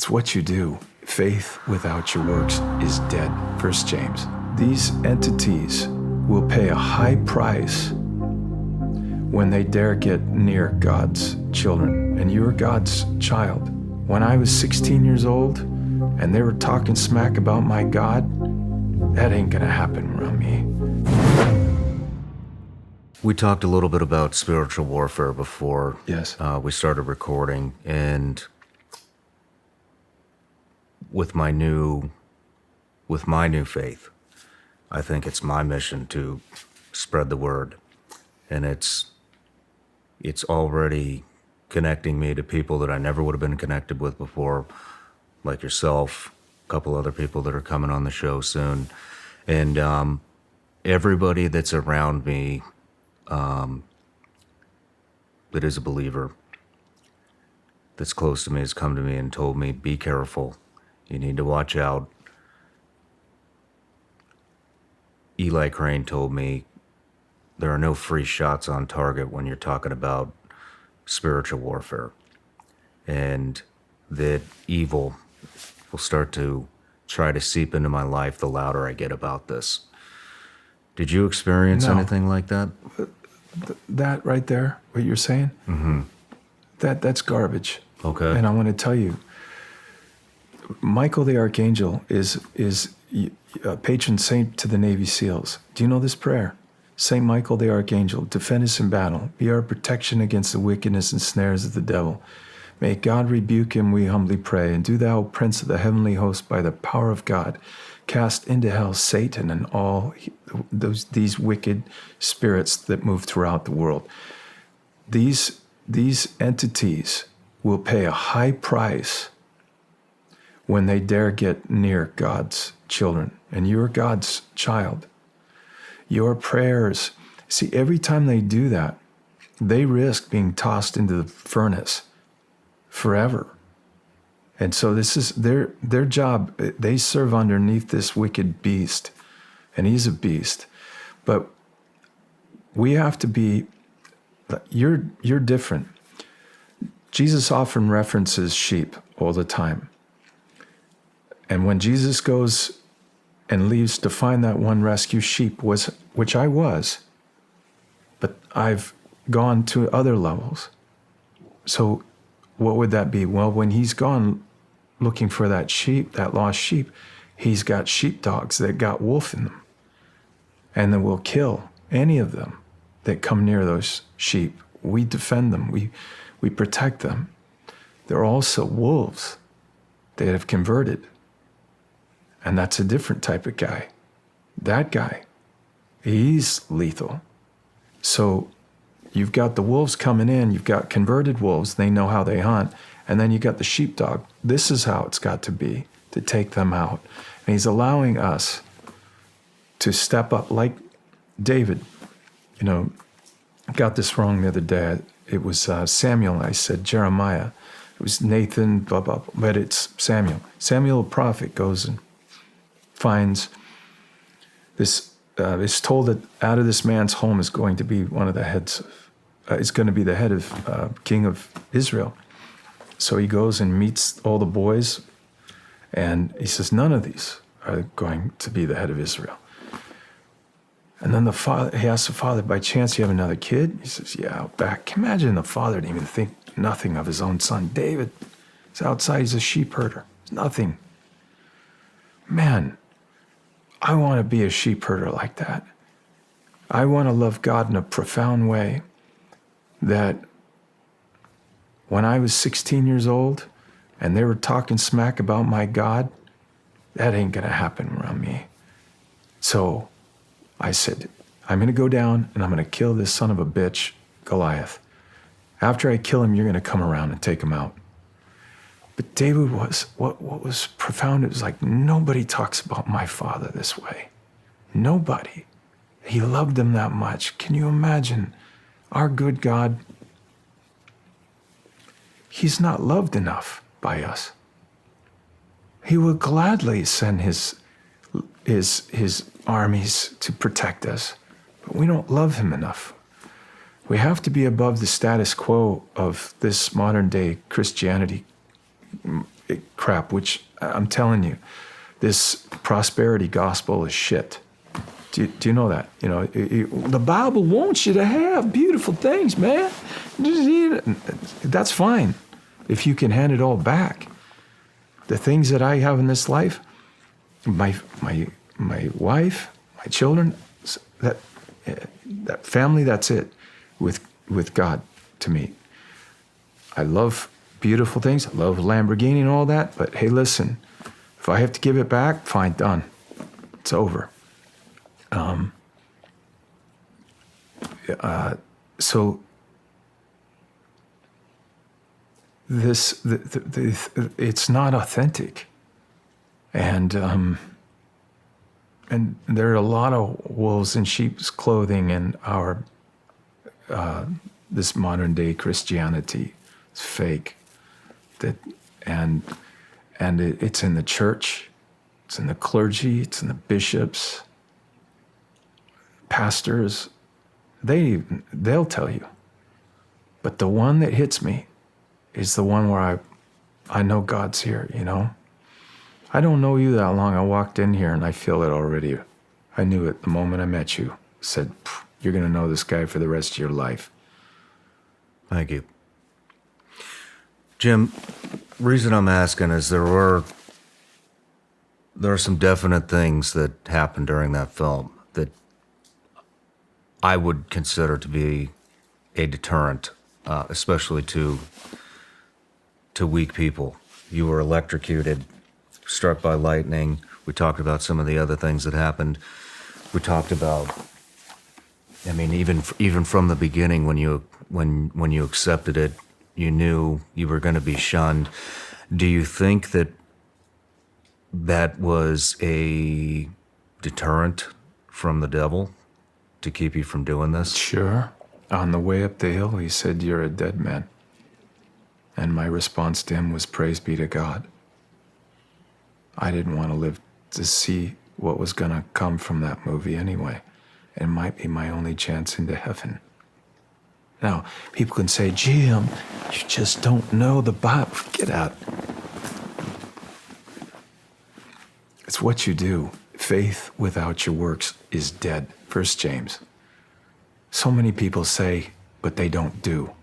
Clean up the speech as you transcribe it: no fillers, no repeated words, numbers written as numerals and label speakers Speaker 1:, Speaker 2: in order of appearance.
Speaker 1: It's what you do. Faith without your works is dead. 1 James. These entities will pay a high price when they dare get near God's children. And you're God's child. When I was 16 years old and they were talking smack about my God, that ain't gonna happen around me.
Speaker 2: We talked a little bit about spiritual warfare before we started recording, and with my new faith, I think it's my mission to spread the word, and it's already connecting me to people that I never would have been connected with before, like yourself, a couple other people that are coming on the show soon, and everybody that's around me that is a believer, that's close to me, has come to me and told me, be careful. You need to watch out. Eli Crane told me there are no free shots on target when you're talking about spiritual warfare, and that evil will start to try to seep into my life the louder I get about this. Did you experience anything like that?
Speaker 1: That right there, what you're saying, that's garbage.
Speaker 2: Okay.
Speaker 1: And I want to tell you, Michael the Archangel is a patron saint to the Navy SEALs. Do you know this prayer? Saint Michael the Archangel, defend us in battle, be our protection against the wickedness and snares of the devil. May God rebuke him, we humbly pray, and do thou, Prince of the heavenly host, by the power of God, cast into hell Satan and all these wicked spirits that move throughout the world. These entities will pay a high price when they dare get near God's children, and you're God's child. Your prayers, see, every time they do that, they risk being tossed into the furnace forever. And so this is their job. They serve underneath this wicked beast, and he's a beast. But we have to be, you're different. Jesus often references sheep all the time. And when Jesus goes and leaves to find that one rescue sheep, which I was, but I've gone to other levels. So what would that be? Well, when he's gone looking for that sheep, that lost sheep, he's got sheepdogs that got wolf in them. And then we'll kill any of them that come near those sheep. We defend them. We protect them. They're also wolves that have converted. And that's a different type of guy. That guy, he's lethal. So you've got the wolves coming in, you've got converted wolves, they know how they hunt, and then you got the sheepdog. This is how it's got to be, to take them out. And he's allowing us to step up like David. You know, I got this wrong the other day. It was Samuel, I said Jeremiah. It was Nathan, blah, blah, blah, but it's Samuel. Samuel, the prophet, goes and finds this, is told that out of this man's home is going to be one of the heads of, is going to be the head of king of Israel. So he goes and meets all the boys, and he says, none of these are going to be the head of Israel. And then the father, he asks the father, by chance you have another kid? He says, yeah, out back. Can you imagine the father didn't even think nothing of his own son, David. He's outside, he's a sheep herder. It's nothing. Man, I want to be a sheep herder like that. I want to love God in a profound way that when I was 16 years old and they were talking smack about my God, that ain't going to happen around me. So I said, I'm going to go down and I'm going to kill this son of a bitch, Goliath. After I kill him, you're going to come around and take him out. But David was, what was profound, it was like, nobody talks about my father this way. Nobody. He loved him that much. Can you imagine? Our good God, he's not loved enough by us. He will gladly send his armies to protect us, but we don't love him enough. We have to be above the status quo of this modern day Christianity. crap, which I'm telling you, this prosperity gospel is shit. Do you know that? You know, the Bible wants you to have beautiful things, man. That's fine if you can hand it all back. The things that I have in this life, my wife, my children, that family, that's it with God to me. I love beautiful things. I love Lamborghini and all that. But hey, listen, if I have to give it back, fine, done. It's over. So this, it's not authentic. And there are a lot of wolves in sheep's clothing in our, this modern day Christianity. It's fake. It's in the church, it's in the clergy, it's in the bishops, pastors. They'll tell you. But the one that hits me is the one where I know God's here, you know? I don't know you that long. I walked in here and I feel it already. I knew it the moment I met you. Said, you're going to know this guy for the rest of your life.
Speaker 2: Thank you. Jim, reason I'm asking is there are some definite things that happened during that film that I would consider to be a deterrent, especially to weak people. You were electrocuted, struck by lightning. We talked about some of the other things that happened. We talked about, I mean, even from the beginning when you accepted it, you knew you were going to be shunned. Do you think that was a deterrent from the devil to keep you from doing this?
Speaker 1: Sure. On the way up the hill, he said, you're a dead man. And my response to him was, praise be to God. I didn't want to live to see what was going to come from that movie anyway. It might be my only chance into heaven. Now, people can say, Jim, you just don't know the Bible. Get out. It's what you do. Faith without your works is dead. 1 James. So many people say, but they don't do.